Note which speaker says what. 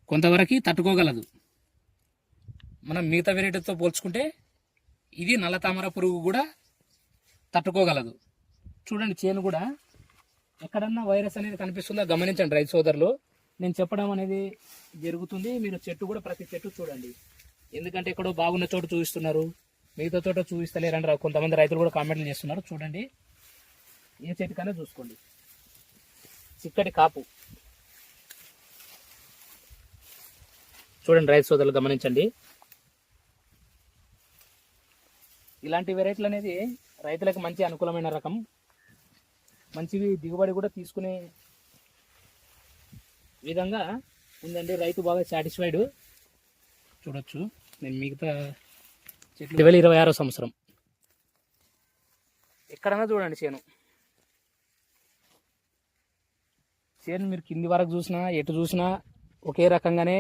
Speaker 1: కొంతవరకు తట్టుకోగలదు. మనం మిగతా వెరైటీతో పోల్చుకుంటే ఇది నల్ల తామర పురుగు కూడా తట్టుకోగలదు. చూడండి, చేను కూడా ఎక్కడన్నా వైరస్ అనేది కనిపిస్తుందో గమనించండి రైతు సోదరులు. నేను చెప్పడం అనేది జరుగుతుంది. మీరు చెట్టు కూడా ప్రతి చెట్టు చూడండి. ఎందుకంటే ఎక్కడో బాగున్న చోటు చూపిస్తున్నారు, మిగతా చోట చూపిస్తలేరంటారు. కొంతమంది రైతులు కూడా కామెంట్లు చేస్తున్నారు. చూడండి, ఏ చెట్టుకైనా చూసుకోండి, చిక్కటి కాపు. చూడండి రైతు సోదరులు గమనించండి. ఇలాంటి వెరైటీలు అనేది రైతులకు మంచి అనుకూలమైన రకం. మంచివి దిగుబడి కూడా తీసుకునే విధంగా ఉందండి. రైతు బాగా సాటిస్ఫైడ్. చూడొచ్చు, నేను మిగతా చెట్లు 2026 సంవత్సరం ఎక్కడన్నా చూడండి చేను మీరు కింది వరకు చూసినా ఎటు చూసినా ఒకే రకంగానే